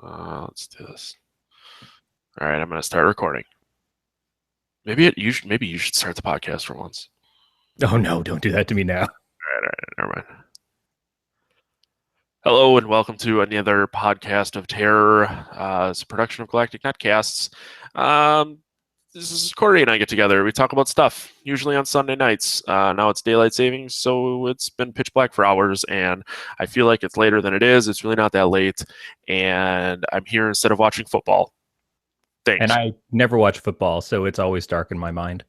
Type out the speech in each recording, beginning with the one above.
Let's do this. All right, I'm going to start recording. Maybe you should start the podcast for once. Oh no, don't do that to me now. All right, never mind. Hello and welcome to another podcast of terror. It's a production of Galactic Netcasts. This is Corey and I get together. We talk about stuff, usually on Sunday nights. Now it's daylight savings, so it's been pitch black for hours, and I feel like it's later than it is. It's really not that late, and I'm here instead of watching football. Thanks. And I never watch football, so it's always dark in my mind.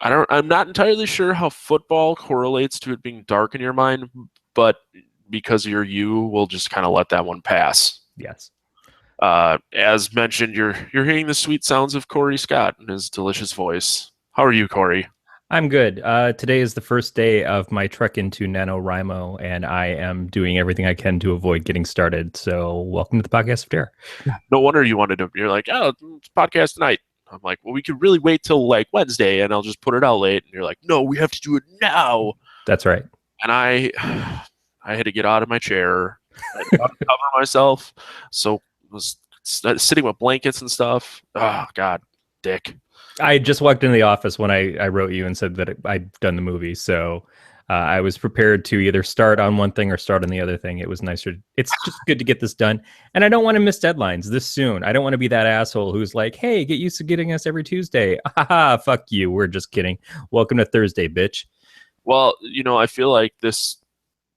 I'm not entirely sure how football correlates to it being dark in your mind, but because you're you, we'll just kind of let that one pass. Yes. As mentioned, you're hearing the sweet sounds of Corey Scott and his delicious voice. How are you, Corey? I'm good. Today is the first day of my trek into NaNoWriMo, and I am doing everything I can to avoid getting started. So welcome to the Podcast of Terror. No wonder you wanted to. You're like, oh, it's podcast tonight. I'm like, well, we could really wait till like Wednesday, and I'll just put it out late. And you're like, no, we have to do it now. That's right. And I had to get out of my chair, I had to cover myself, so I was sitting with blankets and stuff. Oh God, dick. I just walked into the office when I wrote you and said that I'd done the movie, so I was prepared to either start on one thing or start on the other thing. It was nicer. It's just good to get this done, and I don't want to miss deadlines this soon. I don't want to be that asshole who's like, "Hey, get used to getting us every Tuesday." Haha, fuck you. We're just kidding. Welcome to Thursday, bitch. Well, I feel like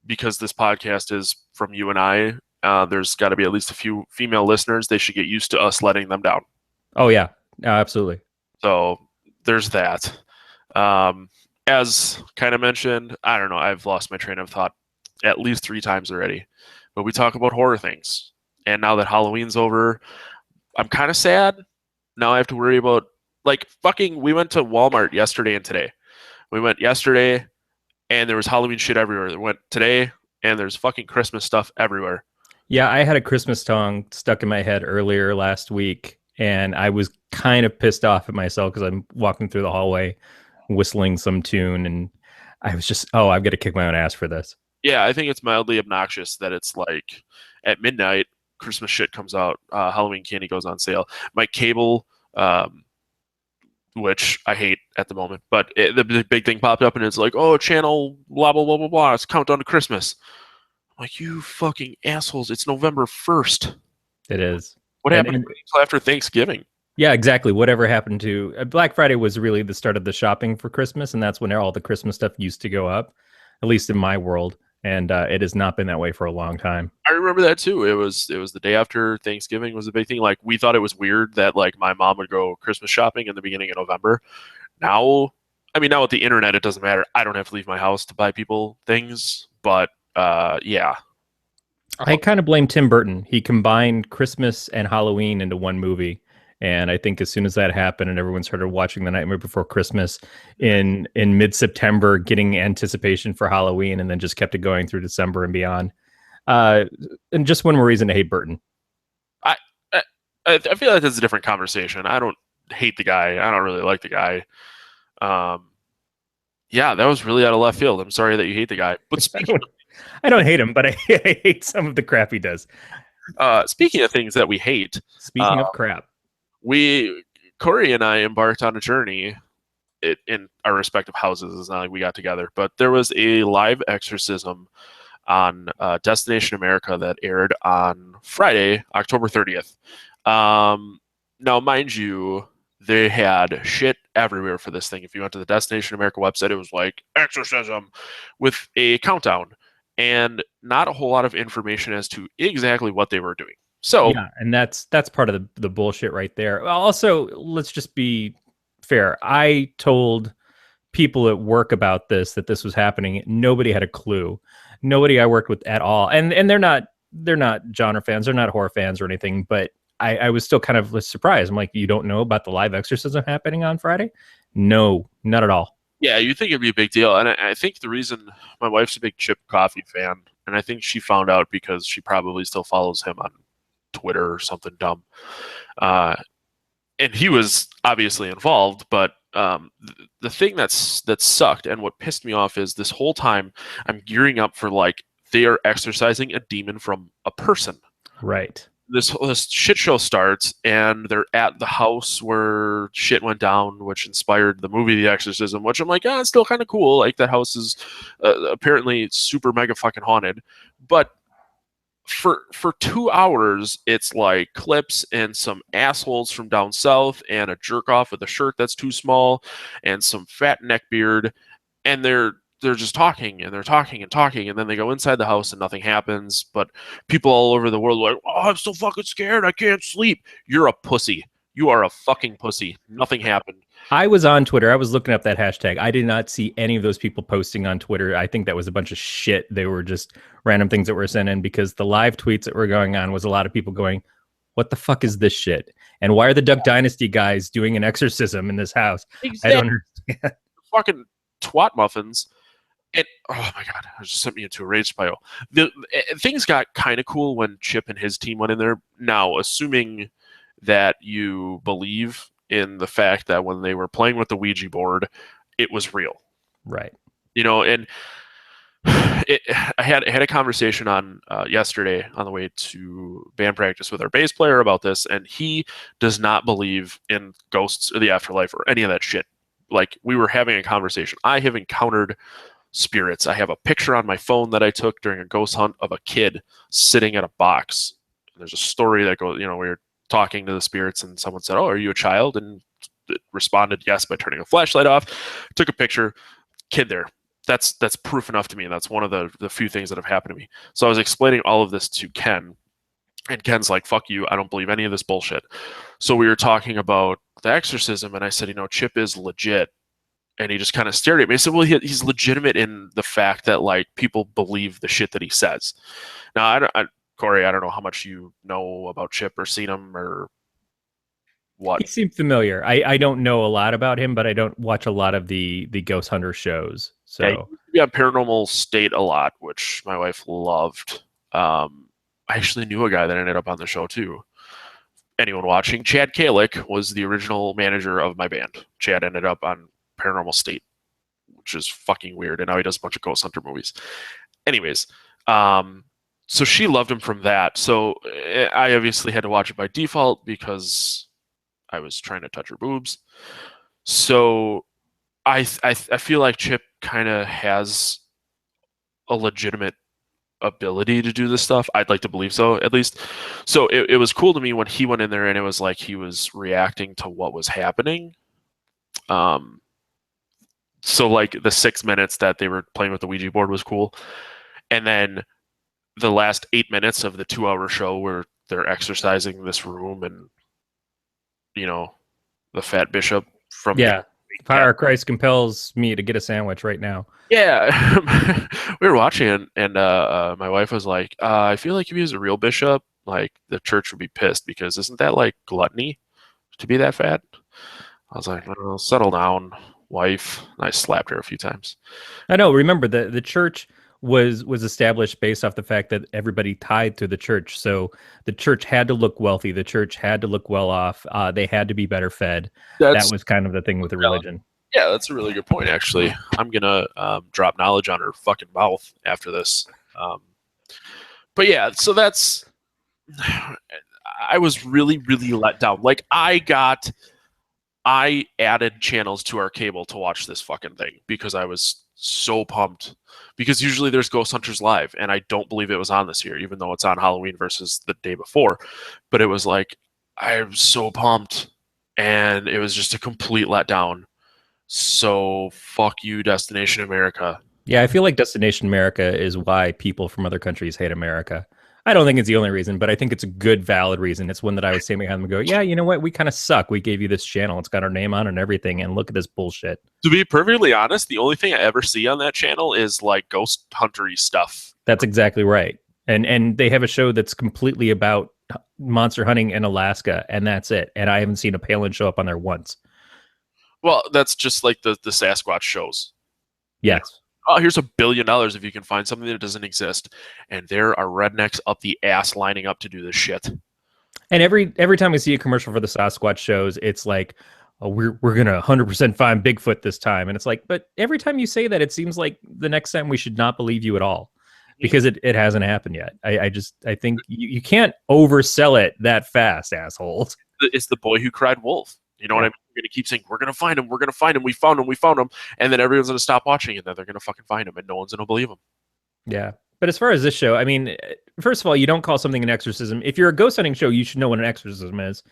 because this podcast is from you and I. There's got to be at least a few female listeners. They should get used to us letting them down. Oh yeah, absolutely. So there's that. As kind of mentioned, I don't know. I've lost my train of thought at least 3 times already. But we talk about horror things. And now that Halloween's over, I'm kind of sad. Now I have to worry about, we went to Walmart yesterday and today. We went yesterday, and there was Halloween shit everywhere. We went today, and there's fucking Christmas stuff everywhere. Yeah, I had a Christmas song stuck in my head earlier last week, and I was kind of pissed off at myself because I'm walking through the hallway whistling some tune, and I was just, I've got to kick my own ass for this. Yeah, I think it's mildly obnoxious that it's like at midnight, Christmas shit comes out, Halloween candy goes on sale. My cable, which I hate at the moment, but the big thing popped up and it's like, oh, channel blah, blah, blah, blah, blah, it's countdown to Christmas. I'm like, you fucking assholes, it's November 1st. It is. What happened until after Thanksgiving? Yeah, exactly. Whatever happened to Black Friday was really the start of the shopping for Christmas, and that's when all the Christmas stuff used to go up, at least in my world. And it has not been that way for a long time. I remember that too. It was the day after Thanksgiving was a big thing. Like, we thought it was weird that like my mom would go Christmas shopping in the beginning of November. Now with the internet, it doesn't matter. I don't have to leave my house to buy people things. But yeah. I kind of blame Tim Burton. He combined Christmas and Halloween into one movie. And I think as soon as that happened and everyone started watching The Nightmare Before Christmas in mid-September, getting anticipation for Halloween, and then just kept it going through December and beyond. And just one more reason to hate Burton. I feel like that's a different conversation. I don't hate the guy. I don't really like the guy. Yeah, that was really out of left field. I'm sorry that you hate the guy. But I don't hate him, but I hate some of the crap he does. Speaking of things that we hate. Speaking of crap. Corey and I embarked on a journey in our respective houses. It's not like we got together, but there was a live exorcism on Destination America that aired on Friday, October 30th. Now, mind you, they had shit everywhere for this thing. If you went to the Destination America website, it was like exorcism with a countdown and not a whole lot of information as to exactly what they were doing. So yeah, and that's part of the bullshit right there. Also, let's just be fair. I told people at work about that this was happening. Nobody had a clue. Nobody I worked with at all. And they're not genre fans, they're not horror fans or anything, but I was still kind of surprised. I'm like, you don't know about the live exorcism happening on Friday? No, not at all. Yeah, you'd think it'd be a big deal. And I think the reason, my wife's a big Chip Coffey fan, and I think she found out because she probably still follows him on Twitter or something dumb. And he was obviously involved, but the thing that sucked and what pissed me off is this whole time I'm gearing up for like they are exorcising a demon from a person. Right. This shit show starts, and they're at the house where shit went down, which inspired the movie The Exorcism. Which I'm like, it's still kind of cool. Like that house is apparently super mega fucking haunted, but for 2 hours, it's like clips and some assholes from down south and a jerk off with a shirt that's too small and some fat neckbeard, and they're just talking and they're talking and talking, and then they go inside the house and nothing happens. But people all over the world are like, oh, I'm so fucking scared, I can't sleep. You're a pussy. You are a fucking pussy. Nothing happened. I was on Twitter. I was looking up that hashtag. I did not see any of those people posting on Twitter. I think that was a bunch of shit. They were just random things that were sent in, because the live tweets that were going on was a lot of people going, what the fuck is this shit? And why are the Duck Dynasty guys doing an exorcism in this house? Exactly. I don't understand. Fucking twat muffins. And oh my god, it just sent me into a rage spiral. Things got kind of cool when Chip and his team went in there. Now, assuming that you believe in the fact that when they were playing with the Ouija board, it was real, right? And I had a conversation on yesterday on the way to band practice with our bass player about this, and he does not believe in ghosts or the afterlife or any of that shit. Like, we were having a conversation. I have encountered spirits. I have a picture on my phone that I took during a ghost hunt of a kid sitting at a box. And there's a story that goes, we were talking to the spirits, and someone said, oh, are you a child? And it responded yes by turning a flashlight off. Took a picture, kid there. That's proof enough to me. That's one of the few things that have happened to me. So I was explaining all of this to Ken, and Ken's like, fuck you, I don't believe any of this bullshit. So we were talking about the exorcism, and I said, Chip is legit. And he just kind of stared at me. I said, well, he's legitimate in the fact that, like, people believe the shit that he says. Now, Corey, I don't know how much you know about Chip or seen him or what. He seemed familiar. I don't know a lot about him, but I don't watch a lot of the Ghost Hunter shows. So yeah, Paranormal State a lot, which my wife loved. I actually knew a guy that ended up on the show too. Anyone watching? Chad Kalick was the original manager of my band. Chad ended up on Paranormal State, which is fucking weird, and now he does a bunch of Ghost Hunter movies. Anyways, so she loved him from that. So I obviously had to watch it by default because I was trying to touch her boobs. So I feel like Chip kind of has a legitimate ability to do this stuff. I'd like to believe so, at least. So it was cool to me when he went in there and it was like he was reacting to what was happening. So like the 6 minutes that they were playing with the Ouija board was cool. And then the last 8 minutes of the 2-hour show where they're exercising this room, and the fat bishop from the power of Christ compels me to get a sandwich right now. Yeah. We were watching it, and my wife was like, I feel like if he was a real bishop, like, the church would be pissed, because isn't that like gluttony to be that fat? I was like, well, settle down, wife. And I slapped her a few times. I know. Remember, the church was established based off the fact that everybody tied to the church. So the church had to look wealthy. The church had to look well off. They had to be better fed. That was kind of the thing with the religion. Yeah, that's a really good point, actually. I'm going to drop knowledge on her fucking mouth after this. But yeah, so that's... I was really, really let down. Like, I added channels to our cable to watch this fucking thing because I was so pumped. Because usually there's Ghost Hunters Live, and I don't believe it was on this year, even though it's on Halloween versus the day before. But it was like, I'm so pumped, and it was just a complete letdown. So fuck you, Destination America. Yeah, I feel like Destination America is why people from other countries hate America. I don't think it's the only reason, but I think it's a good, valid reason. It's one that I would say behind them and go, yeah, you know what? We kind of suck. We gave you this channel. It's got our name on it and everything, and look at this bullshit. To be perfectly honest, the only thing I ever see on that channel is like ghost huntery stuff. That's exactly right. And they have a show that's completely about monster hunting in Alaska, and that's it. And I haven't seen a Palin show up on there once. Well, that's just like the Sasquatch shows. Yes. Oh, here's $1 billion if you can find something that doesn't exist. And there are rednecks up the ass lining up to do this shit. And every time we see a commercial for the Sasquatch shows, it's like, oh, we're going to 100% find Bigfoot this time. And it's like, but every time you say that, it seems like the next time we should not believe you at all. because it hasn't happened yet. I think you can't oversell it that fast, assholes. It's the boy who cried wolf. You know what I Yeah. mean? We're gonna keep saying we're gonna find him, we're gonna find him. We found him, we found him, and then everyone's gonna stop watching, and then they're gonna fucking find him, and no one's gonna believe him. Yeah. But as far as this show, I mean, first of all, you don't call something an exorcism. If you're a ghost hunting show, you should know what an exorcism is.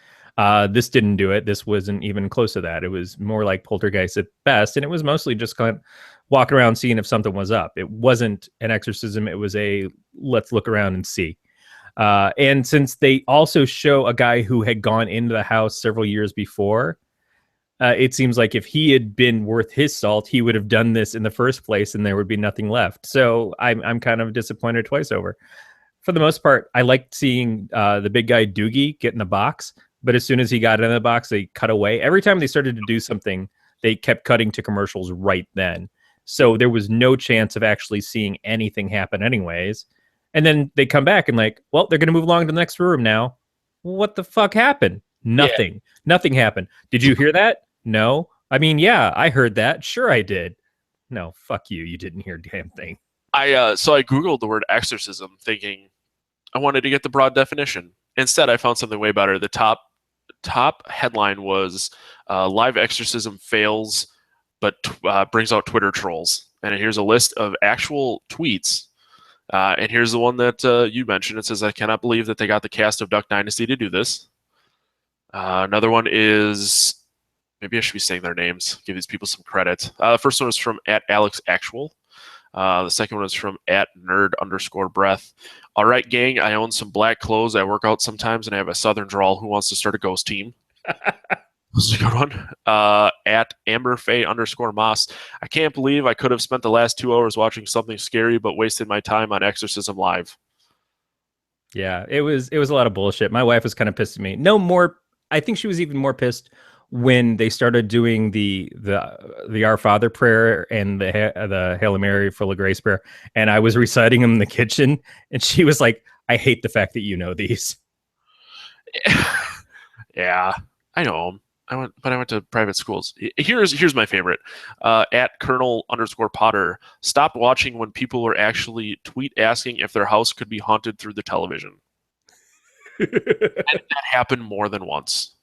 This didn't do it. This wasn't even close to that. It was more like Poltergeist at best, and it was mostly just kind of walking around seeing if something was up. It wasn't an exorcism. It was a let's look around and see. And since they also show a guy who had gone into the house several years before, it seems like if he had been worth his salt, he would have done this in the first place, and there would be nothing left. So I'm kind of disappointed twice over. For the most part, I liked seeing the big guy Doogie get in the box, but as soon as he got in the box, they cut away. Every time they started to do something, they kept cutting to commercials right then. So there was no chance of actually seeing anything happen anyways. And then they come back and like, well, they're going to move along to the next room now. What the fuck happened? Nothing. Yeah. Nothing happened. Did you hear that? No. I mean, yeah, I heard that. Sure, I did. No, fuck you. You didn't hear a damn thing. So I Googled the word exorcism thinking I wanted to get the broad definition. Instead, I found something way better. The top headline was live exorcism fails, but brings out Twitter trolls. And here's a list of actual tweets. And here's the one that you mentioned. It says, I cannot believe that they got the cast of Duck Dynasty to do this. Another one is, maybe I should be saying their names, give these people some credit. The first one was from @AlexActual. The second one is from @nerd_breath. All right, gang, I own some black clothes. I work out sometimes, and I have a southern drawl. Who wants to start a ghost team? That's a good one. @AmberFay_Moss. I can't believe I could have spent the last 2 hours watching something scary, but wasted my time on Exorcism Live. Yeah, it was a lot of bullshit. My wife was kind of pissed at me. No more. I think she was even more pissed when they started doing the Our Father prayer and the Hail Mary full of grace prayer, and I was reciting them in the kitchen, and she was like, "I hate the fact that you know these." Yeah, I know them. I went to private schools. Here's my favorite. @Colonel_Potter stopped watching when people were actually tweet asking if their house could be haunted through the television. And that happened more than once.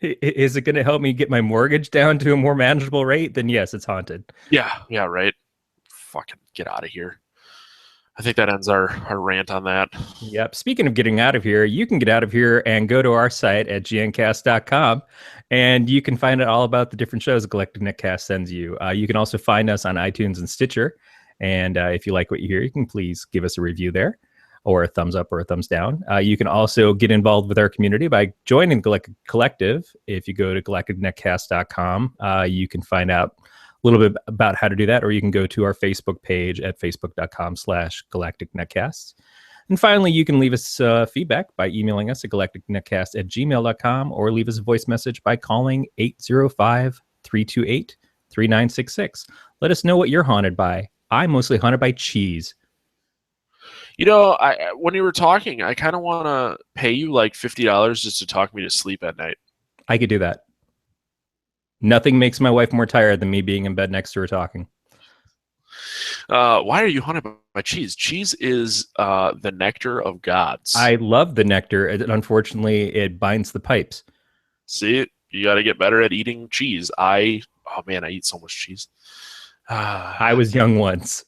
Is it going to help me get my mortgage down to a more manageable rate? Then yes, it's haunted. Yeah, right. Fucking get out of here. I think that ends our rant on that. Yep. Speaking of getting out of here, you can get out of here and go to our site at gncast.com, and you can find out all about the different shows Galactic Netcast sends you. You can also find us on iTunes and Stitcher. And if you like what you hear, you can please give us a review there, or a thumbs up or a thumbs down. You can also get involved with our community by joining Galactic Collective. If you go to galacticnetcast.com, you can find out a little bit about how to do that, or you can go to our Facebook page at facebook.com/galacticnetcasts. And finally, you can leave us feedback by emailing us at galacticnetcast@gmail.com, or leave us a voice message by calling 805-328-3966. Let us know what you're haunted by. I'm mostly haunted by cheese. You know, when you were talking, I kind of want to pay you like $50 just to talk me to sleep at night. I could do that. Nothing makes my wife more tired than me being in bed next to her talking. Why are you haunted by cheese? Cheese is the nectar of gods. I love the nectar. Unfortunately, it binds the pipes. See, you got to get better at eating cheese. Oh man, I eat so much cheese. I was young once.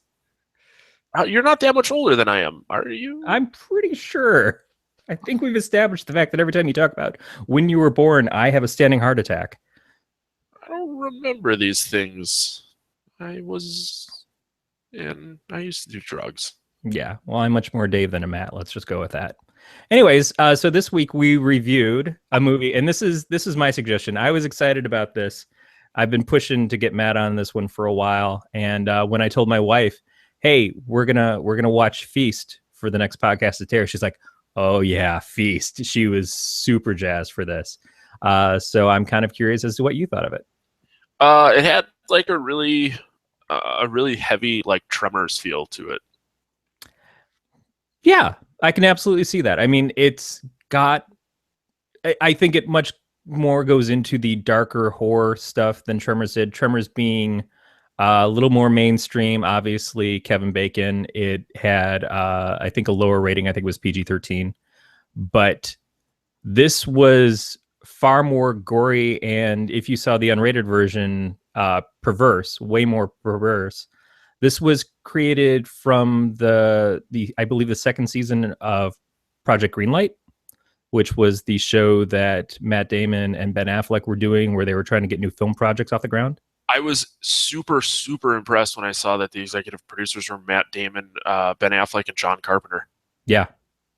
You're not that much older than I am, are you? I'm pretty sure. I think we've established the fact that every time you talk about when you were born, I have a standing heart attack. I don't remember these things. I used to do drugs. Yeah, well, I'm much more Dave than a Matt. Let's just go with that. Anyways, so this week we reviewed a movie, and this is my suggestion. I was excited about this. I've been pushing to get Matt on this one for a while, and when I told my wife, "Hey, we're gonna watch Feast for the next podcast to Terror," she's like, "Oh yeah, Feast." She was super jazzed for this. So I'm kind of curious as to what you thought of it. It had like a really heavy like Tremors feel to it. Yeah, I can absolutely see that. I mean, it's got. I think it much more goes into the darker horror stuff than Tremors did. Tremors being A little more mainstream, obviously. Kevin Bacon. It had, I think, a lower rating. I think it was PG-13, but this was far more gory. And if you saw the unrated version, perverse, way more perverse. This was created from the I believe the second season of Project Greenlight, which was the show that Matt Damon and Ben Affleck were doing, where they were trying to get new film projects off the ground. I was super impressed when I saw that the executive producers were Matt Damon, Ben Affleck, and John Carpenter. Yeah,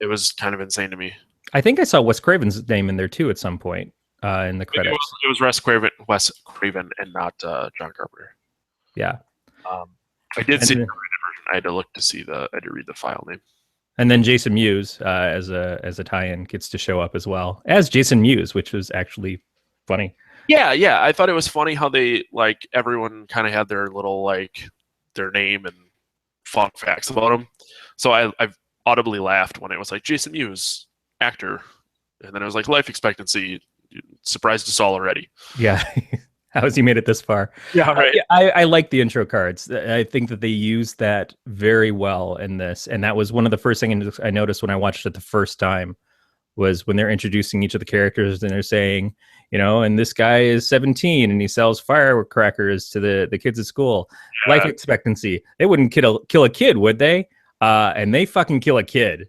it was kind of insane to me. I think I saw Wes Craven's name in there too at some point in the credits. It was Wes Craven, and not John Carpenter. Yeah, I did see the version. I had to look to see I had to read the file name. And then Jason Mewes, as a tie-in, gets to show up as well as Jason Mewes, which was actually funny. Yeah. I thought it was funny how they, like, everyone kind of had their little, like, their name and fun facts about them. So I audibly laughed when it was like Jason Mewes, actor, and then it was like life expectancy. Surprised us all already. Yeah. How has he made it this far? Yeah, right. I like the intro cards. I think that they used that very well in this. And that was one of the first things I noticed when I watched it the first time, was when they're introducing each of the characters and they're saying, you know, and this guy is 17 and he sells firecrackers to the kids at school. Yeah. Life expectancy. They wouldn't kill a kid, would they? And they fucking kill a kid.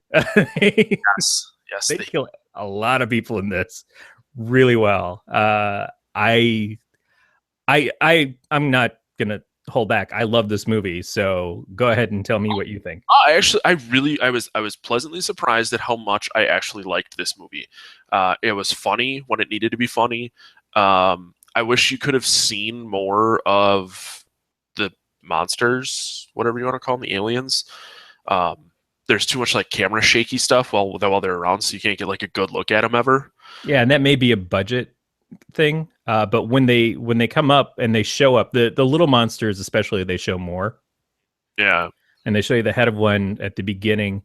Yes. They kill a lot of people in this really well. I'm not gonna hold back. I love this movie, so go ahead and tell me what you think. I was pleasantly surprised at how much I actually liked this movie. It was funny when it needed to be funny. I wish you could have seen more of the monsters, whatever you want to call them, the aliens. There's too much like camera shaky stuff while they're around, so you can't get like a good look at them ever. Yeah, and that may be a budget thing, but when they come up and they show up, the little monsters especially, they show more. Yeah, and they show you the head of one at the beginning,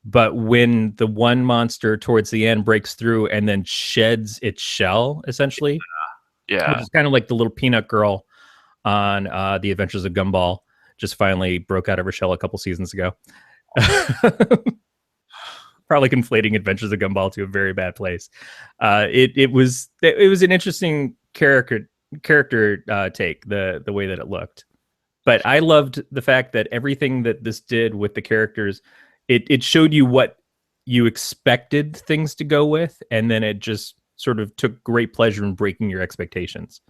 but when the one monster towards the end breaks through and then sheds its shell, essentially, yeah, which is kind of like the little peanut girl on the Adventures of Gumball, just finally broke out of her shell a couple seasons ago. Probably conflating Adventures of Gumball to a very bad place. It was an interesting character take, the way that it looked. But I loved the fact that everything that this did with the characters, it showed you what you expected things to go with, and then it just sort of took great pleasure in breaking your expectations.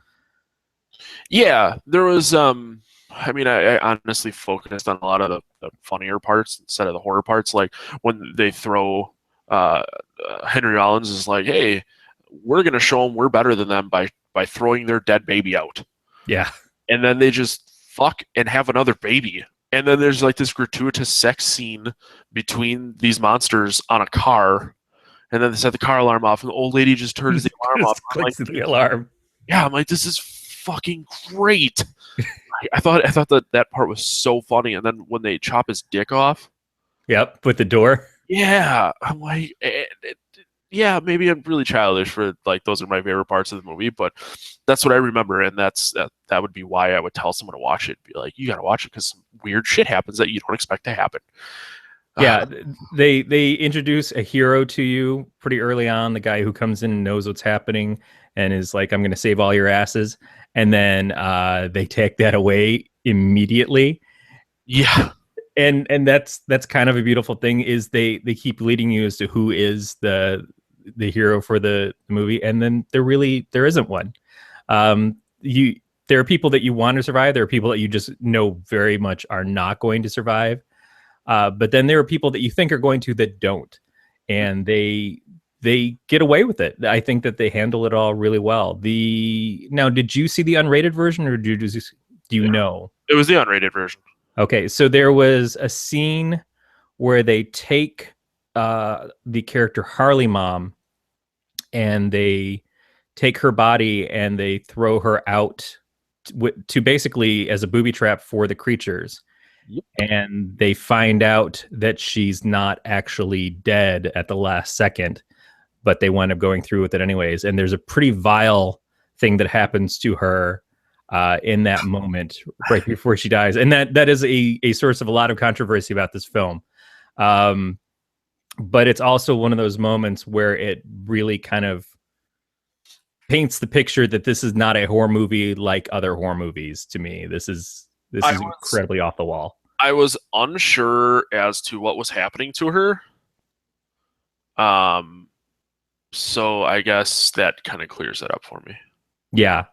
Yeah, there was I honestly focused on a lot of the funnier parts instead of the horror parts. Like when they throw Henry Rollins is like, hey, we're going to show them we're better than them by throwing their dead baby out. Yeah. And then they just fuck and have another baby. And then there's like this gratuitous sex scene between these monsters on a car. And then they set the car alarm off and the old lady just turns the alarm off. Clicks the alarm. Yeah, I'm like, this is fucking great. I thought that part was so funny, and then when they chop his dick off, yep, with the door. Yeah, I'm like, yeah, maybe I'm really childish for like those are my favorite parts of the movie, but that's what I remember, and that would be why I would tell someone to watch it. Be like, you got to watch it because some weird shit happens that you don't expect to happen. Yeah, they introduce a hero to you pretty early on. The guy who comes in and knows what's happening and is like, I'm going to save all your asses. And then they take that away immediately. Yeah. And that's kind of a beautiful thing, is they keep leading you as to who is the hero for the movie. And then there isn't one. There are people that you want to survive. There are people that you just know very much are not going to survive. But then there are people that you think are going to that don't. And they get away with it. I think that they handle it all really well. Now, did you see the unrated version, or do you know? It was the unrated version. Okay, so there was a scene where they take the character Harley Mom, and they take her body and they throw her out to basically as a booby trap for the creatures. Yep. And they find out that she's not actually dead at the last second, but they wind up going through with it anyways. And there's a pretty vile thing that happens to her in that moment right before she dies, and that is a source of a lot of controversy about this film. But it's also one of those moments where it really kind of paints the picture that this is not a horror movie like other horror movies. To me, this is incredibly off the wall. I was unsure as to what was happening to her. So I guess that kind of clears it up for me. Yeah.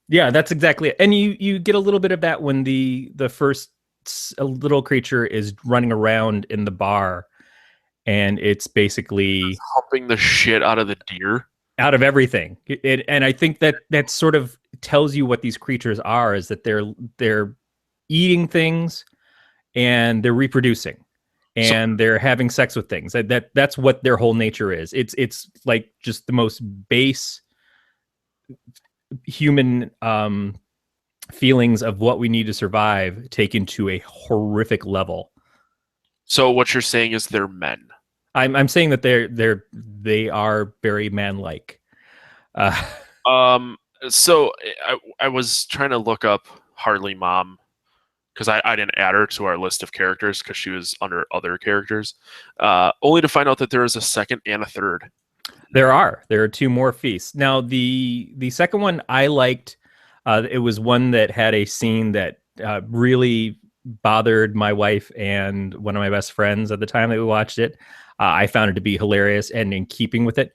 Yeah, that's exactly it. And you get a little bit of that when the first little creature is running around in the bar, and it's basically humping the shit out of the deer, out of everything. And I think that sort of tells you what these creatures are, is that they're eating things and they're reproducing and they're having sex with things. That's what their whole nature is. It's like just the most base human feelings of what we need to survive taken to a horrific level. So what you're saying is they're men. I'm saying that they are very man-like. So I was trying to look up Harley Mom because I didn't add her to our list of characters because she was under other characters, only to find out that there is a second and a third. There are 2 more feasts. Now the second one I liked. It was one that had a scene that really bothered my wife and one of my best friends at the time that we watched it. I found it to be hilarious and in keeping with it.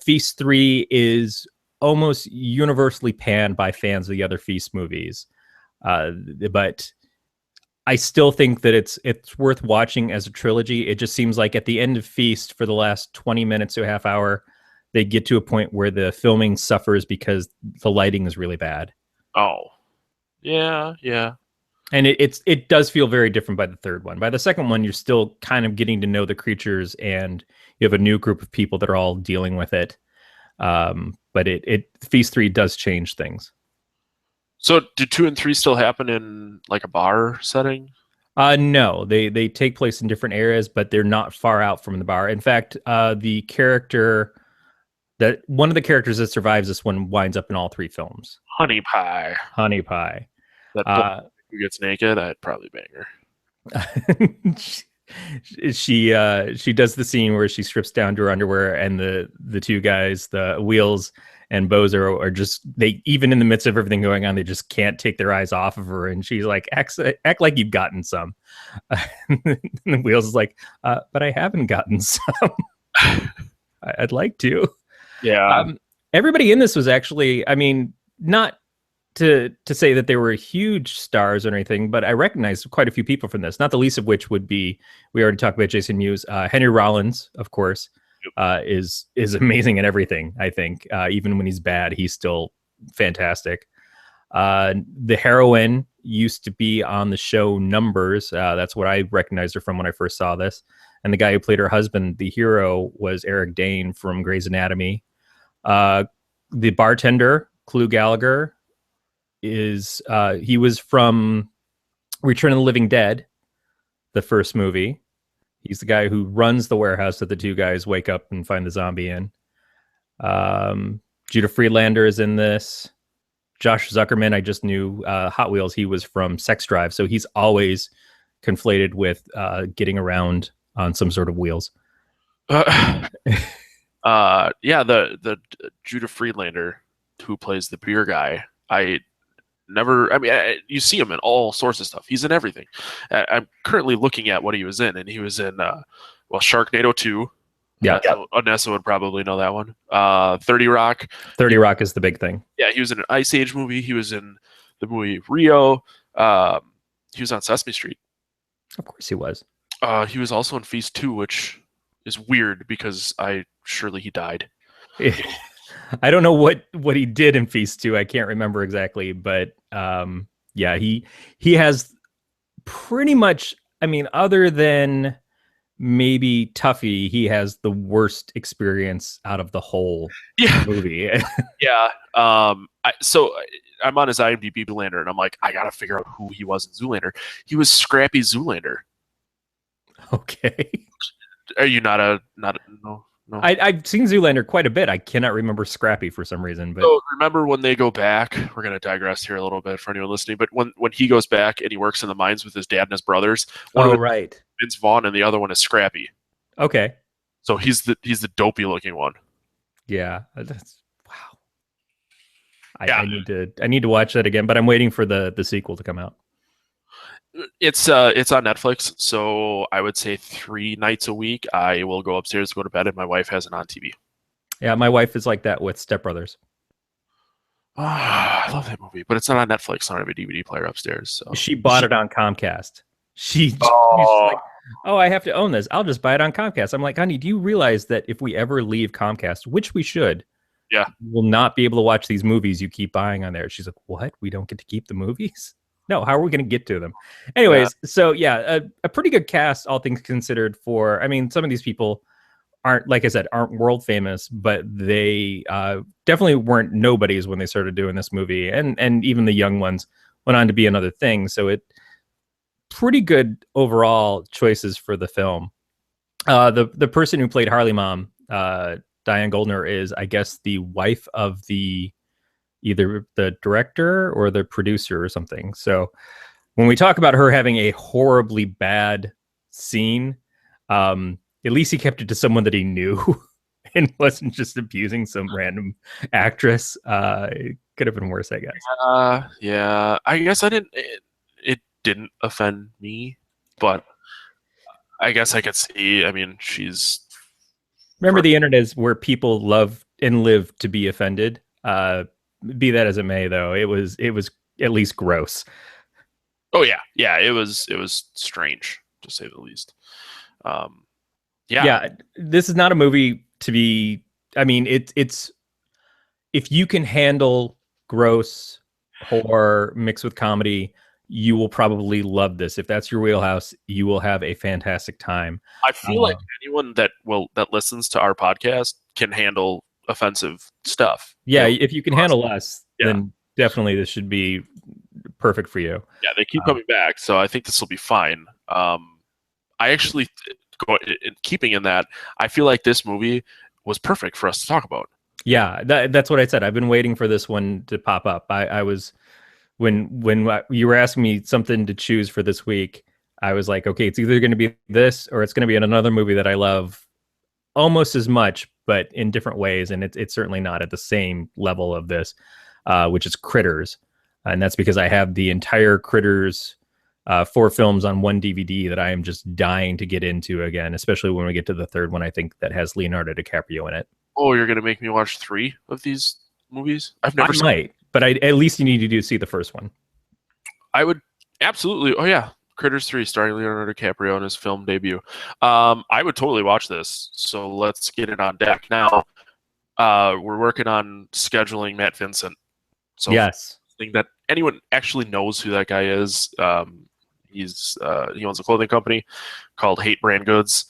Feast 3 is almost universally panned by fans of the other Feast movies, but I still think that it's worth watching as a trilogy. It just seems like at the end of Feast, for the last 20 minutes to a half hour, they get to a point where the filming suffers because the lighting is really bad. Oh, yeah. And it does feel very different by the third one. By the second one, you're still kind of getting to know the creatures, and you have a new group of people that are all dealing with it. But Feast 3 does change things. So do 2 and 3 still happen in like a bar setting? No, they take place in different areas, but they're not far out from the bar. In fact, one of the characters that survives this one winds up in all 3 films. Honey Pie. That who gets naked? I'd probably bang her. She does the scene where she strips down to her underwear, and the 2 guys, the Wheels and Bozo, are just, they, even in the midst of everything going on, they just can't take their eyes off of her, and she's like, act like you've gotten some. And the Wheels is like, but I haven't gotten some. I'd like to. Yeah. Everybody in this was actually, I mean, not to say that they were huge stars or anything, but I recognized quite a few people from this, not the least of which would be, we already talked about Jason Mewes. Henry Rollins, of course, is amazing in everything, I think. Even when he's bad, he's still fantastic. The heroine used to be on the show Numbers. That's what I recognized her from when I first saw this. And the guy who played her husband, the hero, was Eric Dane from Grey's Anatomy. The bartender, Clu Gallagher, he was from Return of the Living Dead, the first movie. He's the guy who runs the warehouse that the 2 guys wake up and find the zombie in. Judah Friedlander is in this. Josh Zuckerman, I just knew Hot Wheels. He was from Sex Drive, so he's always conflated with getting around on some sort of wheels. Yeah, the Judah Friedlander, who plays the beer guy, you see him in all sorts of stuff. He's in everything. I'm currently looking at what he was in, and he was in, Sharknado 2. Yeah. Anessa would probably know that one. 30 Rock. 30 Rock is the big thing. Yeah, he was in an Ice Age movie. He was in the movie Rio. He was on Sesame Street. Of course he was. He was also in Feast 2, which is weird because surely he died. I don't know what he did in Feast 2. I can't remember exactly, but yeah, he has pretty much, I mean, other than maybe Tuffy, he has the worst experience out of the whole movie. Yeah. So I'm on his IMDb Zoolander, and I'm like, I gotta figure out who he was in Zoolander. He was Scrappy Zoolander. Okay. Are you not no? No. I've seen Zoolander quite a bit. I cannot remember Scrappy for some reason, but So remember when they go back? We're going to digress here a little bit for anyone listening. But when he goes back and he works in the mines with his dad and his brothers, one of them is right. Vince Vaughn and the other one is Scrappy. Okay. So he's the dopey looking one. Yeah. That's wow. Yeah. I need to watch that again, but I'm waiting for the sequel to come out. It's on Netflix, so I would say 3 nights a week I will go upstairs, go to bed, and my wife has it on TV. Yeah, my wife is like that with Step Brothers. I love that movie, but it's not on Netflix. I don't have a DVD player upstairs. So She bought it on Comcast. She's Oh, like, oh, I have to own this. I'll just buy it on Comcast. I'm like, honey, do you realize that if we ever leave Comcast, which we should, yeah. we'll not be able to watch these movies you keep buying on there? She's like, what? We don't get to keep the movies? No, how are we going to get to them? Anyways, so yeah, a pretty good cast, all things considered. I mean, some of these people aren't, like I said, aren't world famous, but they definitely weren't nobodies when they started doing this movie, and even the young ones went on to be another thing. So it pretty good overall choices for the film. The person who played Harley Mom, Diane Goldner, is, I guess, the wife of either the director or the producer or something. So when we talk about her having a horribly bad scene, at least he kept it to someone that he knew and wasn't just abusing some random actress. It could have been worse, I guess. Yeah. I guess it didn't offend me, but I guess I could see. I mean, she's. Remember, the internet is where people love and live to be offended. Be that as it may, though, it was at least gross. Oh yeah. It was strange, to say the least. Yeah, this is not a movie to be. I mean, it's if you can handle gross horror mixed with comedy, you will probably love this. If that's your wheelhouse, you will have a fantastic time. I feel like anyone that listens to our podcast can handle offensive stuff. Yeah, if you can handle us, then definitely this should be perfect for you. Yeah, they keep coming back, so I think this will be fine. I actually, keeping in that, I feel like this movie was perfect for us to talk about. Yeah, that's what I said. I've been waiting for this one to pop up. I was when you were asking me something to choose for this week, I was like, okay, it's either going to be this or it's going to be another movie that I love almost as much, but in different ways. And it's certainly not at the same level of this, which is Critters. And that's because I have the entire Critters 4 films on one DVD that I am just dying to get into again, especially when we get to the third one, I think, that has Leonardo DiCaprio in it. Oh, you're going to make me watch 3 of these movies? I've never seen. Might, but at least you need to see the first one. I would absolutely. Oh yeah, Critters 3 starring Leonardo DiCaprio in his film debut. I would totally watch this. So let's get it on deck now. We're working on scheduling Matt Vincent. So yes, I think that anyone actually knows who that guy is. He owns a clothing company called Hate Brand Goods.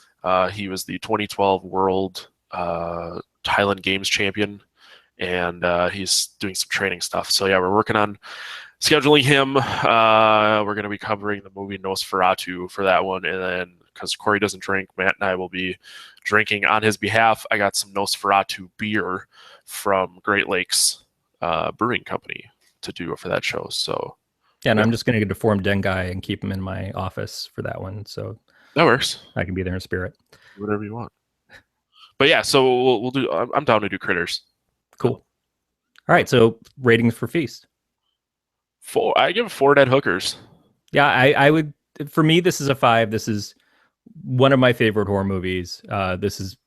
He was the 2012 World Thailand Games champion, and he's doing some training stuff. So yeah, we're working on scheduling him. We're going to be covering the movie Nosferatu for that one, and then because Corey doesn't drink, Matt and I will be drinking on his behalf. I got some Nosferatu beer from Great Lakes Brewing Company to do for that show. So yeah, and I'm just going to get a Deformed Den guy and keep him in my office for that one. So that works. I can be there in spirit. Whatever you want. But yeah, so we'll do. I'm down to do Critters. Cool. All right, so ratings for Feast. 4. I give 4 dead hookers. Yeah, I would. For me, this is a 5. This is one of my favorite horror movies. This is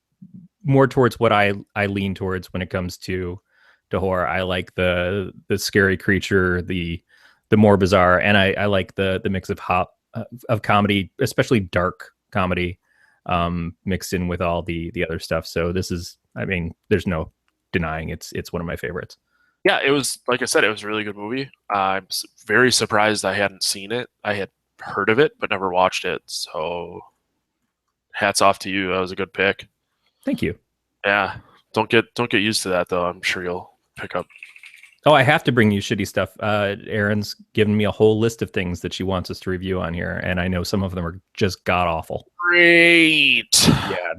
more towards what I lean towards when it comes to horror. I like the scary creature, the more bizarre, and I like the mix of comedy, especially dark comedy, mixed in with all the other stuff. So this is, I mean, there's no denying it's one of my favorites. Yeah, it was, like I said, it was a really good movie. I'm very surprised I hadn't seen it. I had heard of it, but never watched it. So hats off to you. That was a good pick. Thank you. Yeah. Don't get used to that though. I'm sure you'll pick up. Oh, I have to bring you shitty stuff. Erin's given me a whole list of things that she wants us to review on here, and I know some of them are just god awful. Great.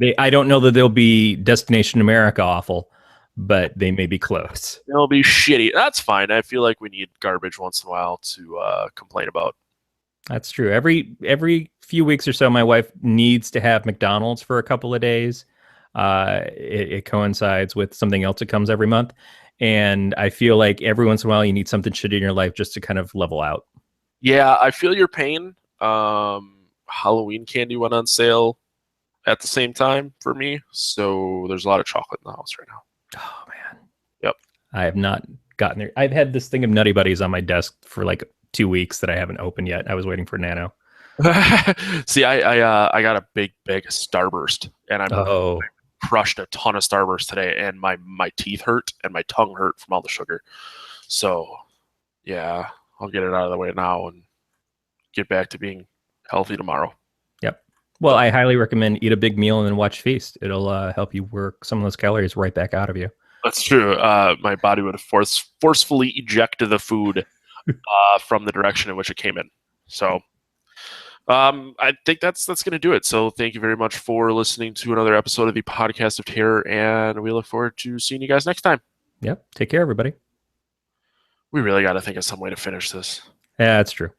Yeah, I don't know that they'll be Destination America awful, but they may be close. They'll be shitty. That's fine. I feel like we need garbage once in a while to complain about. That's true. Every few weeks or so, my wife needs to have McDonald's for a couple of days. It coincides with something else that comes every month. And I feel like every once in a while you need something shitty in your life just to kind of level out. Yeah, I feel your pain. Halloween candy went on sale at the same time for me, so there's a lot of chocolate in the house right now. Oh man. Yep. I have not gotten there. I've had this thing of Nutty Buddies on my desk for like 2 weeks that I haven't opened yet. I was waiting for Nano. See, I got a big Starburst, and I crushed a ton of Starburst today, and my teeth hurt and my tongue hurt from all the sugar. So, yeah, I'll get it out of the way now and get back to being healthy tomorrow. Yep. Well, I highly recommend eat a big meal and then watch Feast. It'll help you work some of those calories right back out of you. That's true. My body would have forcefully ejected the food from the direction in which it came in. So I think that's going to do it. So thank you very much for listening to another episode of the Podcast of Terror, and we look forward to seeing you guys next time. Yep. Take care, everybody. We really got to think of some way to finish this. Yeah, that's true.